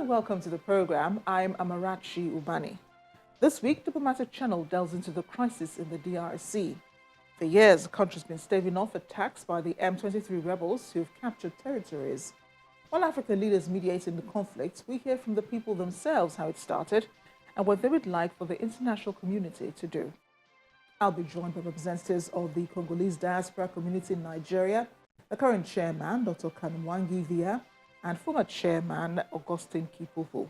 and welcome to the program. I'm Amarachi Ubani. This week, Diplomatic Channel delves into the crisis in the DRC. For years, the country's been staving off attacks by the M23 rebels who've captured territories. While African leaders mediating the conflict, we hear from the people themselves how it started and what they would like for the international community to do. I'll be joined by representatives of the Congolese diaspora community in Nigeria, the current chairman, Dr. Kanumwangi Via, and former chairman, Augustine Kipupu.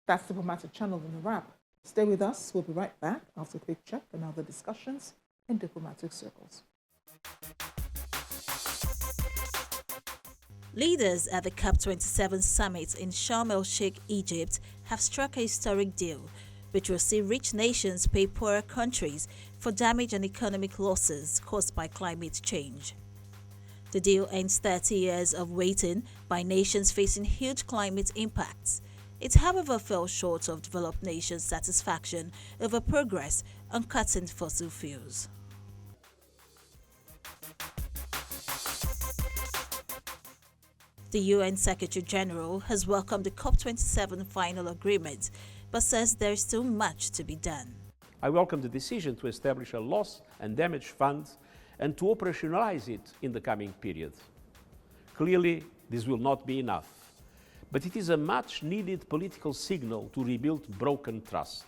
That's Diplomatic Channel in a wrap. Stay with us. We'll be right back after a quick check and other discussions in diplomatic circles. Leaders at the COP27 summit in Sharm el-Sheikh, Egypt, have struck a historic deal, which will see rich nations pay poorer countries for damage and economic losses caused by climate change. The deal ends 30 years of waiting by nations facing huge climate impacts. It, however, fell short of developed nations' satisfaction over progress on cutting fossil fuels. The UN Secretary-General has welcomed the COP27 final agreement, but says there is still much to be done. I welcome the decision to establish a loss and damage fund and to operationalize it in the coming period. Clearly, this will not be enough, but it is a much-needed political signal to rebuild broken trust.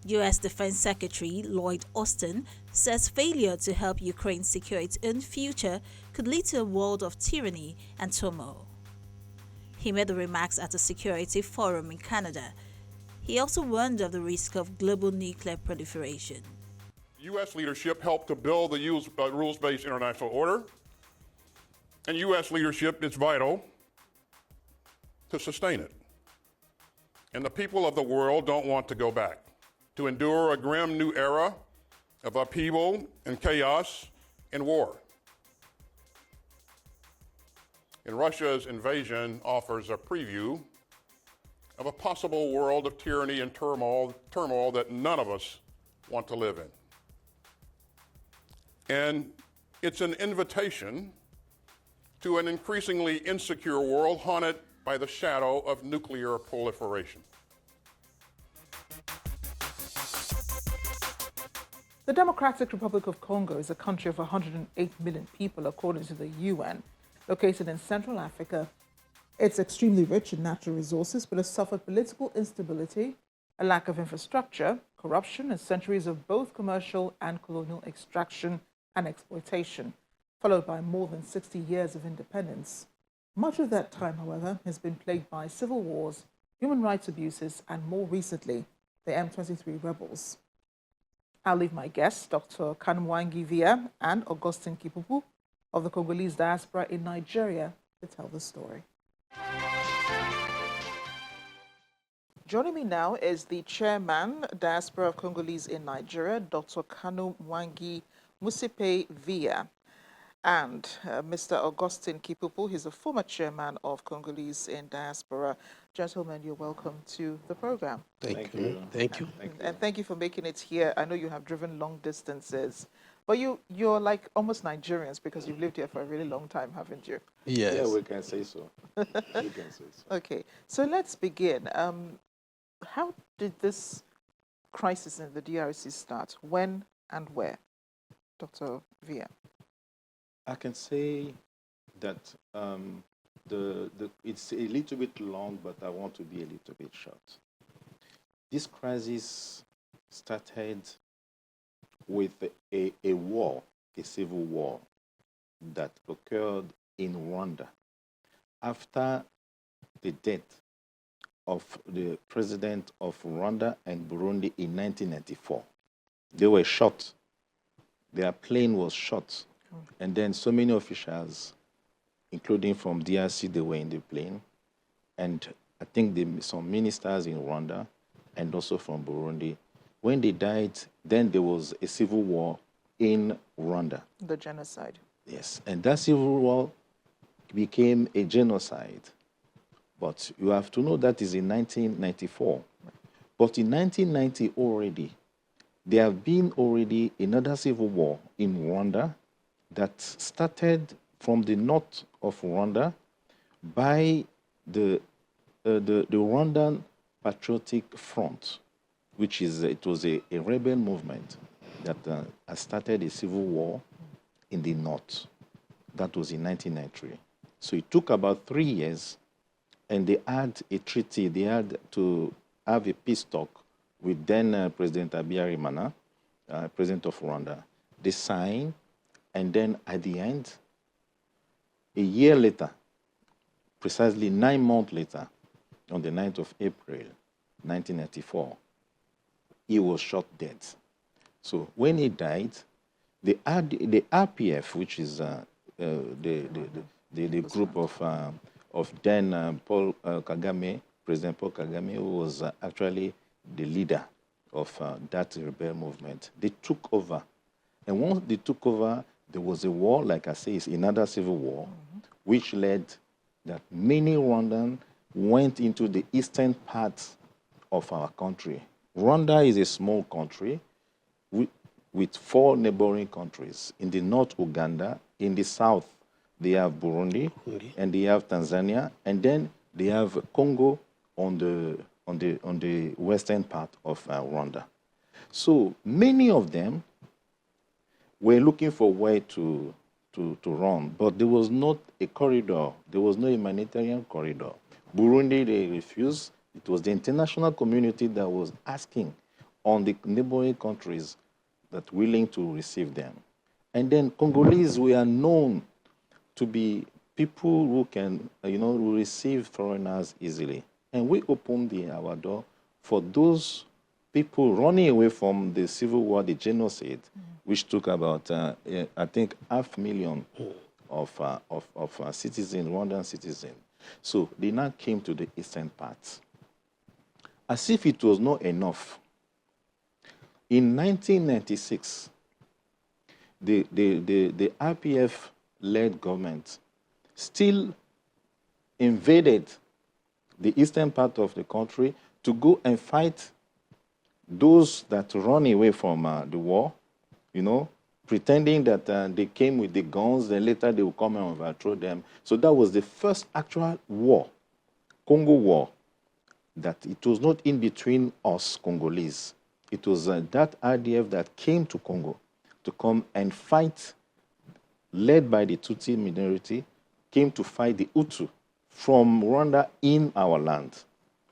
U.S. Defense Secretary Lloyd Austin says failure to help Ukraine secure its own future could lead to a world of tyranny and turmoil. He made the remarks at a security forum in Canada. He also warned of the risk of global nuclear proliferation. U.S. leadership helped to build the rules-based international order, and U.S. leadership is vital to sustain it. And the people of the world don't want to go back, to endure a grim new era of upheaval and chaos and war. And Russia's invasion offers a preview of a possible world of tyranny and turmoil that none of us want to live in. And it's an invitation to an increasingly insecure world haunted by the shadow of nuclear proliferation. The Democratic Republic of Congo is a country of 108 million people, according to the UN, located in Central Africa. It's extremely rich in natural resources, but has suffered political instability, a lack of infrastructure, corruption, and centuries of both commercial and colonial extraction and exploitation, followed by more than 60 years of independence. Much of that time, however, has been plagued by civil wars, human rights abuses, and more recently, the M23 rebels. I'll leave my guests, Dr. Kanumwangi Via and Augustine Kipupu of the Congolese diaspora in Nigeria, to tell the story. Joining me now is the chairman, Diaspora of Congolese in Nigeria, Dr. Kanumwangi Via, and Mr. Augustine Kipupu. He's a former chairman of Congolese in Diaspora. Gentlemen, you're welcome to the program. Thank you. Thank you. And thank you for making it here. I know you have driven long distances, but you're like almost Nigerians because you've lived here for a really long time, haven't you? Yes. Yeah, we can say so. We can say so. Okay, so let's begin. How did this crisis in the DRC start? When and where? Dr. Via. I can say that it's a little bit long, but I want to be a little bit short. This crisis started with a war, a civil war, that occurred in Rwanda after the death of the president of Rwanda and Burundi in 1994. They were shot. Their plane was shot. And then so many officials, including from DRC, they were in the plane. And I think some ministers in Rwanda and also from Burundi. When they died, then there was a civil war in Rwanda. The genocide. Yes, and that civil war became a genocide. But you have to know that is in 1994. But in 1990 already, there have been already another civil war in Rwanda that started from the north of Rwanda by the Rwandan Patriotic Front, which is it was a rebel movement that has started a civil war in the north. That was in 1993. So it took about 3 years, and they had a treaty. They had to have a peace talk with then President Habyarimana, President of Rwanda. They signed, and then at the end, a year later, precisely 9 months later, on the 9th of April, 1994, he was shot dead. So when he died, the RPF, which is the group of then Paul Kagame, President Paul Kagame, who was actually the leader of that rebel movement, they took over. And once they took over, there was a war, like I say, it's another civil war, which led that many Rwandans went into the eastern part of our country. Rwanda is a small country with 4 neighboring countries. In the north, Uganda. In the south, they have Burundi, and they have Tanzania, and then they have Congo on the western part of Rwanda. So many of them were looking for where to run, but there was not a corridor. There was no humanitarian corridor. Burundi, they refused. It was the international community that was asking on the neighboring countries that willing to receive them. And then Congolese, we are known to be people who can, who receive foreigners easily. And we opened our door for those people running away from the civil war, the genocide, which took about, I think, 500,000 of citizens, Rwandan citizens. So they now came to the eastern part. As if it was not enough, in 1996, the RPF-led government still invaded the eastern part of the country to go and fight those that run away from the war, pretending that they came with the guns, then later they will come and overthrow them. So that was the first actual war, Congo War, that it was not in between us, Congolese. It was that RDF that came to Congo to come and fight, led by the Tutsi minority, came to fight the Hutu from Rwanda in our land.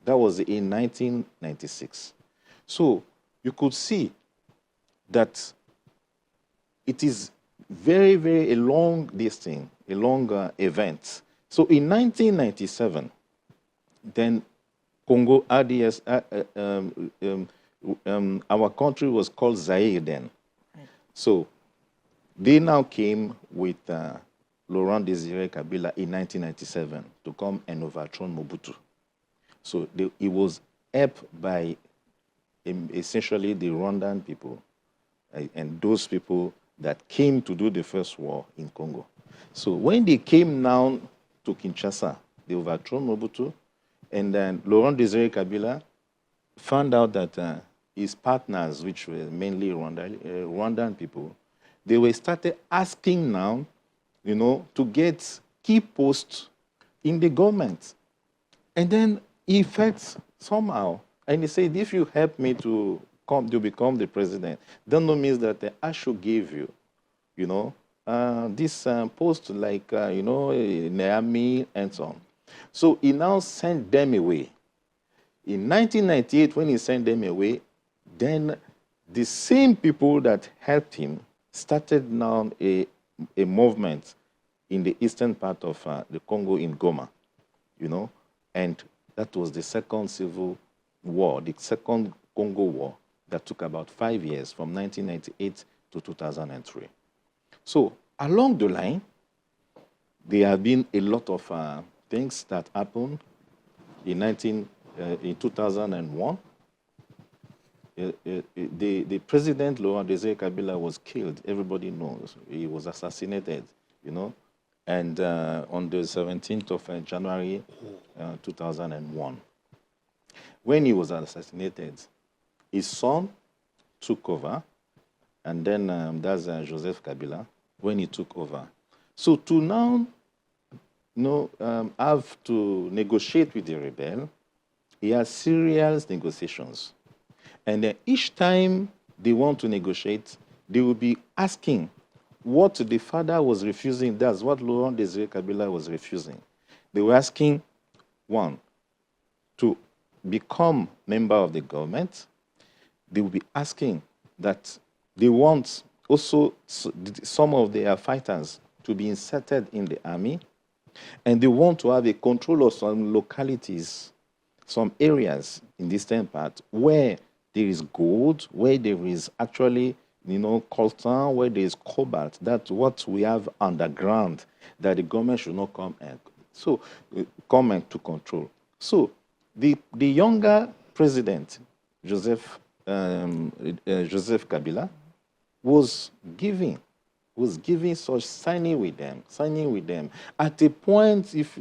That was in 1996. So you could see that it is very, very a long event. So in 1997, then Congo RDS, our country was called Zaire then. So they now came with Laurent Désiré Kabila in 1997 to come and overthrow Mobutu. So it was helped by essentially the Rwandan people and those people that came to do the first war in Congo. So when they came now to Kinshasa, they overthrew Mobutu, and then Laurent Désiré Kabila found out that his partners, which were mainly Rwandan people, they were started asking now, to get key posts in the government. And then he felt somehow, and he said, if you help me to become the president, that no means that I should give you, this post like, Naomi and so on. So he now sent them away. In 1998, when he sent them away, then the same people that helped him started now a movement in the eastern part of the Congo in Goma, and that was the second civil war, the second Congo war that took about 5 years from 1998 to 2003. So along the line, there have been a lot of things that happened in 2001. The president, Laurent Désiré Kabila, was killed. Everybody knows. He was assassinated, and on the 17th of January 2001. When he was assassinated, his son took over, and then that's Joseph Kabila, when he took over. So to now have to negotiate with the rebel, he has serious negotiations. And then each time they want to negotiate, they will be asking what the father was refusing. That's what Laurent Desire Kabila was refusing. They were asking, one, to become member of the government. They will be asking that they want also some of their fighters to be inserted in the army, and they want to have a control of some localities, some areas in the eastern part where there is gold, where there is actually, coltan, where there is cobalt. That's what we have underground that the government should not come and to control. So the younger president, Joseph Kabila, was giving such signing with them. At a point, if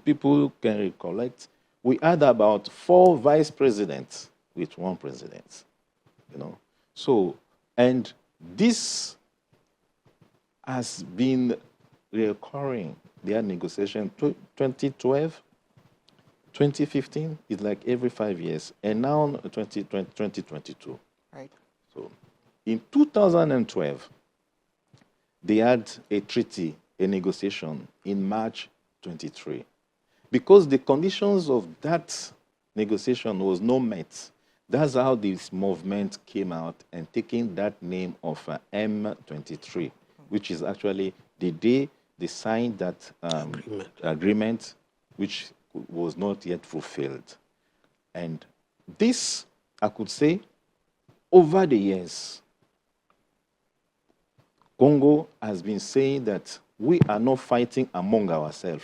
people can recollect, we had about 4 vice presidents with 1 president, So, and this has been recurring. Their negotiation 2012, 2015 is like every 5 years, and now 2022. Right. So, in 2012, they had a treaty, a negotiation in March 23. Because the conditions of that negotiation was not met, that's how this movement came out and taking that name of M23, which is actually the day they signed that agreement, which was not yet fulfilled. And this, I could say, over the years, Congo has been saying that we are not fighting among ourselves.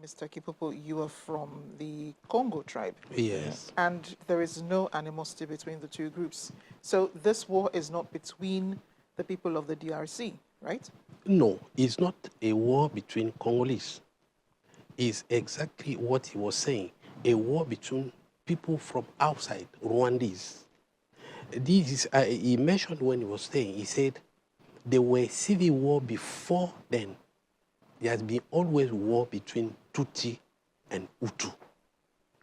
Mr. Kipopo, you are from the Congo tribe. Yes. And there is no animosity between the two groups. So this war is not between the people of the DRC, right? No, it's not a war between Congolese. It's exactly what he was saying, a war between people from outside, Rwandese. This is, he mentioned when he was saying, he said, there were civil war before then. There has been always war between Tutsi and Hutu.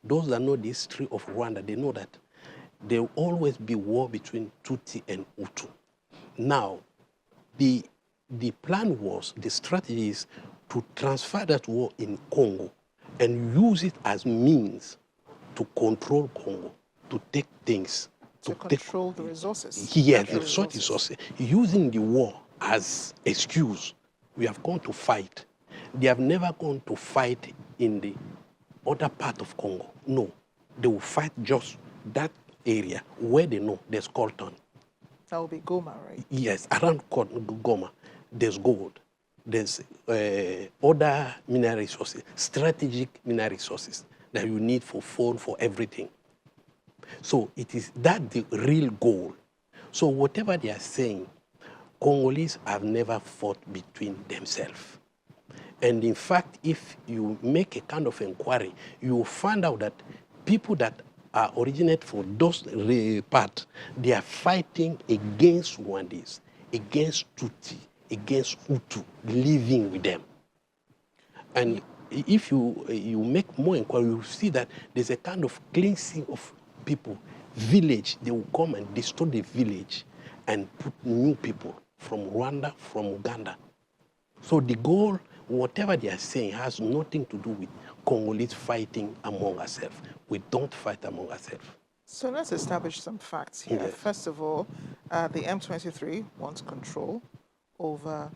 Those that know the history of Rwanda, they know that there will always be war between Tutsi and Hutu. Now, the plan was, the strategy is to transfer that war in Congo and use it as means to control Congo, to take things. To control the resources. Yes, the resources. Using the war as excuse. We have gone to fight. They have never gone to fight in the other part of Congo. No, they will fight just that area where they know there's coltan. That will be Goma, right? Yes, around Goma, there's gold. There's other mineral resources, strategic mineral resources that you need for phone, for everything. So it is that the real goal. So whatever they are saying, Congolese have never fought between themselves. And in fact, if you make a kind of inquiry, you will find out that people that are originate from those parts, they are fighting against Rwandese, against Tutsi, against Hutu, living with them. And if you make more inquiry, you will see that there's a kind of cleansing of people. Village, they will come and destroy the village and put new people from Rwanda, from Uganda. So the goal, whatever they are saying, has nothing to do with Congolese fighting among ourselves. We don't fight among ourselves. So let's establish some facts here. Yes. First of all, the M23 wants control over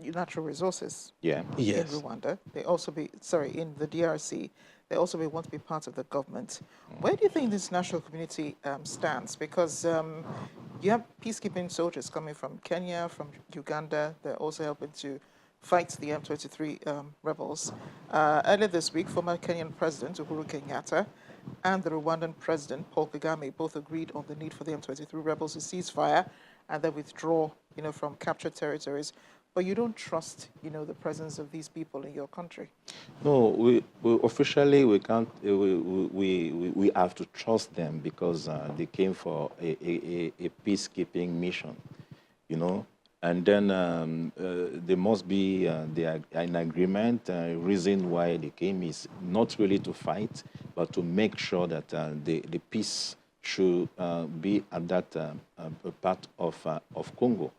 natural resources Yeah. in Yes. Rwanda. They also in the DRC. They also want to be part of the government. Where do you think this national community stands? Because you have peacekeeping soldiers coming from Kenya, from Uganda. They're also helping to fight the M23 rebels. Earlier this week, former Kenyan President Uhuru Kenyatta and the Rwandan President Paul Kagame both agreed on the need for the M23 rebels to cease fire and then withdraw, from captured territories. But you don't trust, the presence of these people in your country. No, we officially we can't. We have to trust them because they came for a peacekeeping mission, And then there must be an agreement. Reason why they came is not really to fight, but to make sure that the peace should be at that part of Congo.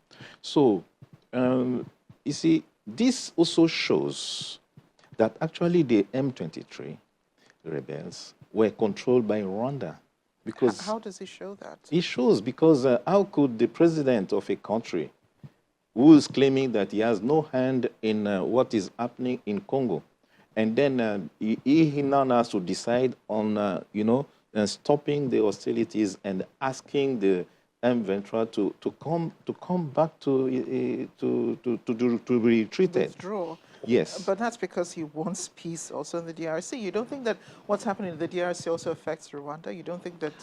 So, you see, this also shows that actually the M23 rebels were controlled by Rwanda. Because how does it show that? it shows because how could the president of a country who is claiming that he has no hand in what is happening in Congo, and then he now has to decide on, stopping the hostilities and asking the M23 to come back to be retreated. Withdraw. Yes. But that's because he wants peace also in the DRC. You don't think that what's happening in the DRC also affects Rwanda? You don't think that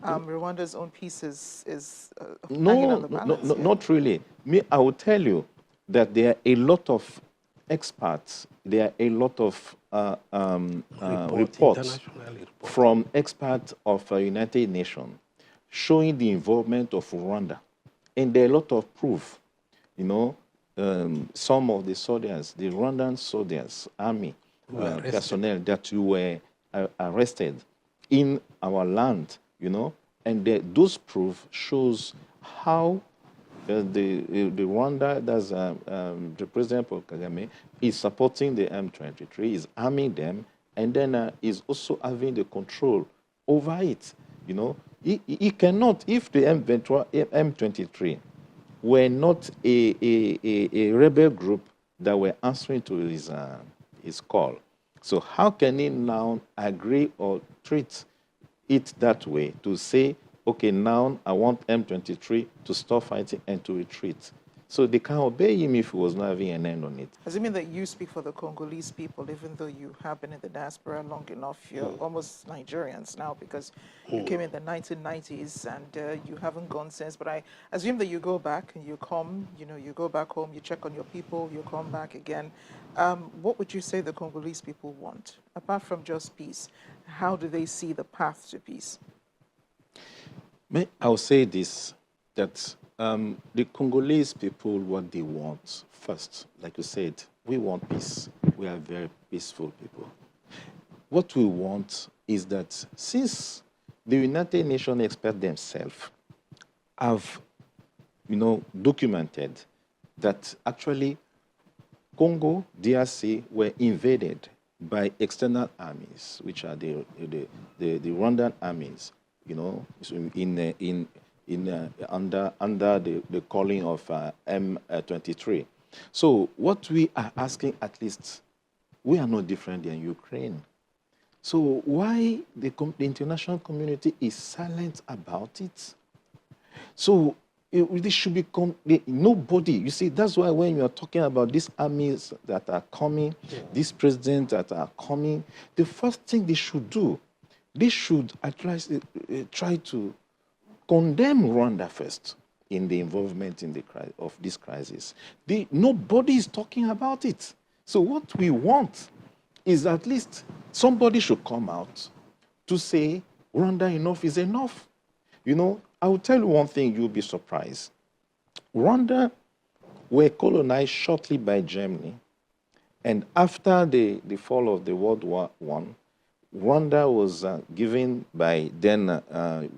Rwanda's own peace is hanging on the balance? Not really. I will tell you that there are a lot of experts, there are a lot of reports from experts of United Nations showing the involvement of Rwanda. And there are a lot of proof, some of the soldiers, the Rwandan soldiers, army personnel that were arrested in our land, and those proof shows how the Rwanda, that's the President Paul Kagame, is supporting the M23, is arming them, and then is also having the control over it. He cannot, if the M23 were not a rebel group that were answering to his call. So how can he now agree or treat it that way to say, okay, now I want M23 to stop fighting and to retreat? So they can obey him if he was not having an end on it. Does it mean that you speak for the Congolese people, even though you have been in the diaspora long enough? You're almost Nigerians now because you came in the 1990s and you haven't gone since. But I assume that you go back and you come, you go back home, you check on your people, you come back again. What would you say the Congolese people want? Apart from just peace, how do they see the path to peace? I'll say this, that the Congolese people, what they want first, like you said, we want peace. We are very peaceful people. What we want is that since the United Nations experts themselves have, documented that actually Congo, DRC were invaded by external armies, which are the Rwandan armies, under the calling of M23. So what we are asking, at least, we are no different than Ukraine. So why the international community is silent about it? So this should become nobody. You see, that's why when you are talking about these armies that are coming, these presidents that are coming, the first thing they should do, they should at least try to condemn Rwanda first in the involvement in of this crisis. Nobody is talking about it. So what we want is at least somebody should come out to say, Rwanda, enough is enough. I will tell you one thing, you'll be surprised. Rwanda were colonized shortly by Germany, and after the fall of the World War I, Rwanda was given by then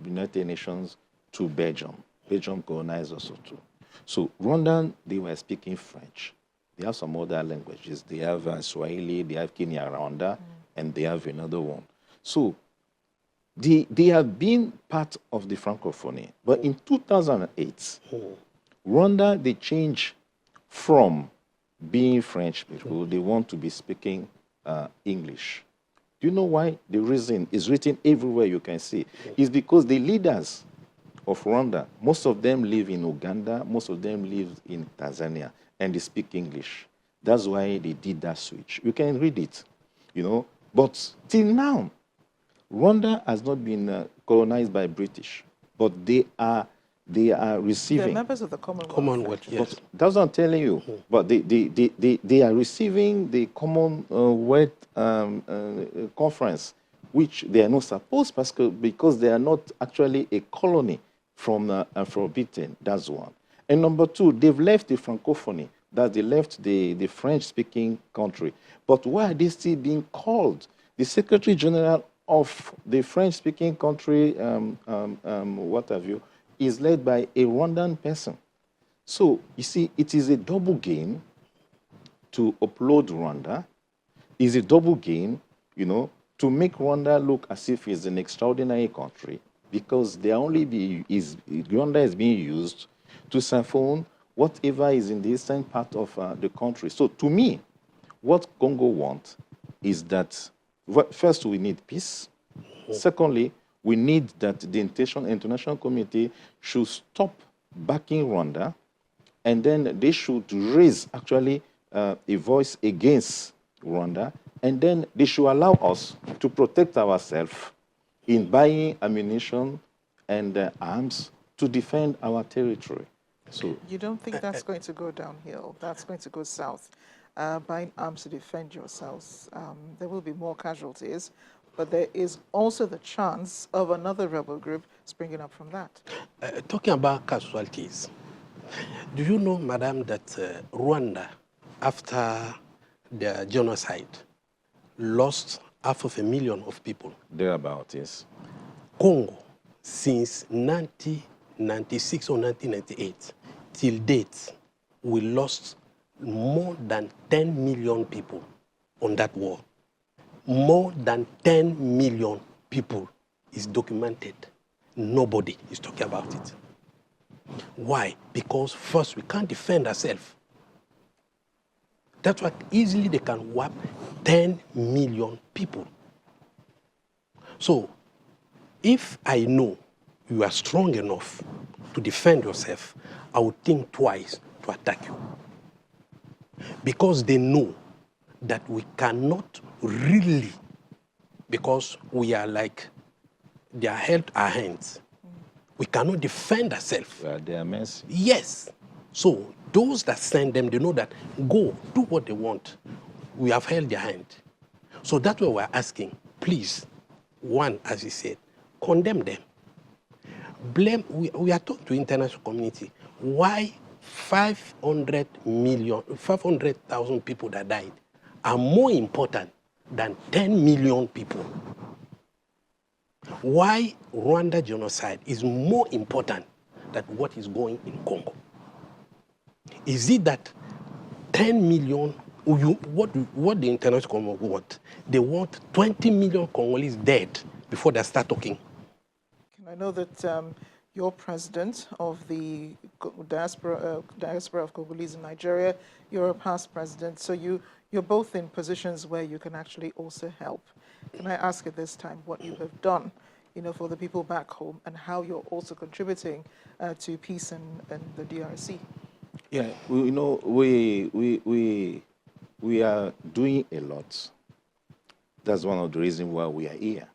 United Nations to Belgium. Belgium colonized also too. So Rwanda, they were speaking French. They have some other languages. They have Swahili, they have Kinyarwanda, and they have another one. So they have been part of the Francophonie. But in 2008, Rwanda, they changed from being French people. They want to be speaking English. Do you know why? The reason is written everywhere you can see. It's because the leaders of Rwanda, most of them live in Uganda, most of them live in Tanzania, and they speak English. That's why they did that switch. You can read it, But till now, Rwanda has not been colonized by British, but they are receiving. They're members of the Commonwealth, yes. But that's what I'm telling you. But they are receiving the Commonwealth conference, which they are not supposed because they are not actually a colony from Britain. That's one. And number two, they've left the Francophonie, that they left the French-speaking country. But why are they still being called? The Secretary General of the French-speaking country, what have you, is led by a Rwandan person. So, you see, it is a double game to upload Rwanda. It's a double game, you know, to make Rwanda look as if it's an extraordinary country, because Rwanda is being used to siphon whatever is in the eastern part of the country. So to me, what Congo wants is that, first, we need peace. Secondly, we need that the international community should stop backing Rwanda, and then they should raise, actually, a voice against Rwanda, and then they should allow us to protect ourselves in buying ammunition and arms to defend our territory. So You don't think that's going to go downhill? That's going to go south? Buying arms to defend yourselves. There will be more casualties, but there is also the chance of another rebel group springing up from that. Talking about casualties, do you know, madam, that Rwanda, after the genocide, lost 500,000 of people? thereabout, yes. Congo, since 1996 or 1998, till date, we lost more than 10 million people on that war. More than 10 million people is documented. Nobody is talking about it. Why? Because first, we can't defend ourselves. That's why easily they can wipe 10 million people. So, if I know you are strong enough to defend yourself, I would think twice to attack you. Because they know that we cannot really, because we are like, they are held our hands. We cannot defend ourselves. Well, they are mercy. Yes. So those that send them, they know that go, do what they want. We have held their hand. So that's why we're asking, please, one, as he said, condemn them. Blame, we are talking to international community. Why 500,000 people that died are more important than 10 million people? Why Rwanda genocide is more important than what is going in Congo? Is it that 10 million, what the international community want? They want 20 million Congolese dead before they start talking. I know that you're president of the diaspora of Congolese in Nigeria. You're a past president, so you're both in positions where you can actually also help. Can I ask at this time what you have done, for the people back home, and how you're also contributing to peace in the DRC? Yeah, we are doing a lot. That's one of the reasons why we are here.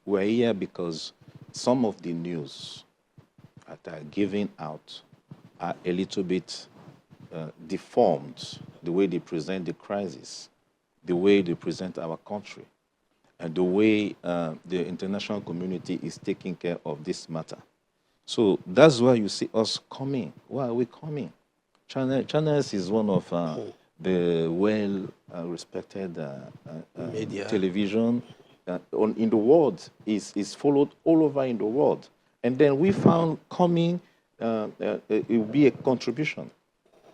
We are here because some of the news that are given out are a little bit deformed, the way they present the crisis, the way they present our country, and the way the international community is taking care of this matter. So that's why you see us coming. Why are we coming? Channels is one of the well-respected media television in the world, is followed all over in the world. And then we found coming, it will be a contribution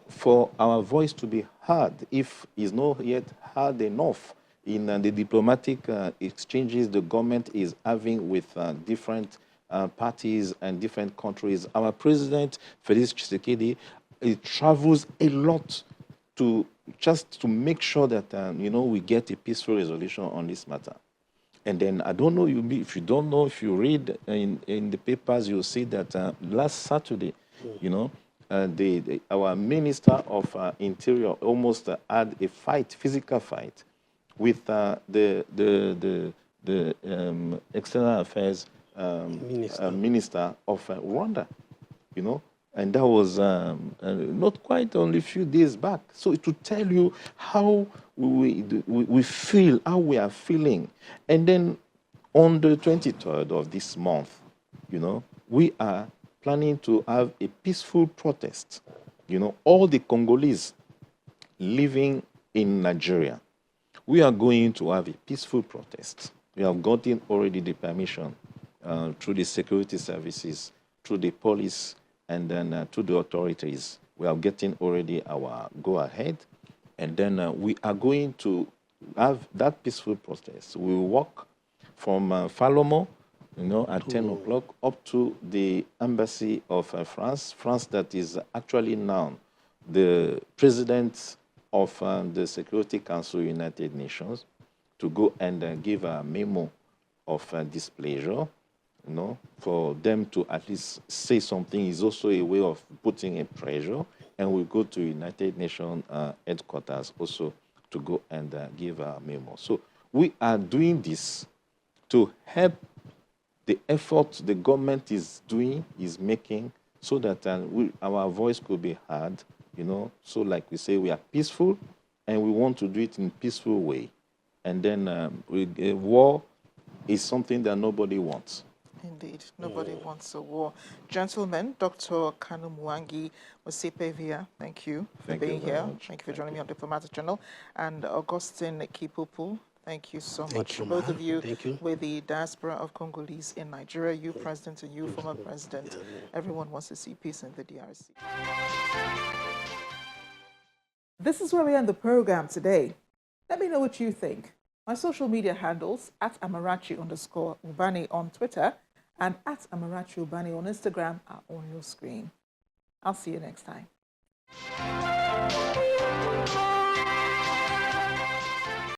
for our voice to be heard, if it's not yet heard enough in the diplomatic exchanges the government is having with different parties and different countries. Our president, Felix Tshisekedi, travels a lot to make sure that we get a peaceful resolution on this matter. And then I don't know, if you don't know, if you read in the papers, you'll see that last Saturday, our Minister of Interior almost had a physical fight with the External Affairs Minister of Rwanda, and that was not quite only a few days back. So to tell you how we feel, how we are feeling. And then on the 23rd of this month, we are planning to have a peaceful protest. You know, all the Congolese living in Nigeria, we are going to have a peaceful protest. We have gotten already the permission through the security services, through the police, and then to the authorities. We are getting already our go-ahead, and then we are going to have that peaceful protest. We will walk from Falomo, you know, at 10 o'clock up to the embassy of France that is actually now the president of the Security Council United Nations, to go and give a memo of displeasure, you know, for them to at least say something is also a way of putting a pressure, and we'll go to United Nations headquarters also to go and give a memo. So we are doing this to help the effort the government is making, so that our voice could be heard, you know. So like we say, we are peaceful, and we want to do it in a peaceful way. And then war is something that nobody wants. Indeed, nobody wants a war. Gentlemen, Dr. Kanu Mwangi Mosipevia, thank you for being here. Thank you for joining me on Diplomatic Channel. And Augustine Kipupu, thank you so much. Both of you with the Diaspora of Congolese in Nigeria, you president and you former president. Everyone wants to see peace in the DRC. This is where we end the program today. Let me know what you think. My social media handles @Amarachi_Ubani on Twitter and @Amarachi Ubani on Instagram are on your screen. I'll see you next time.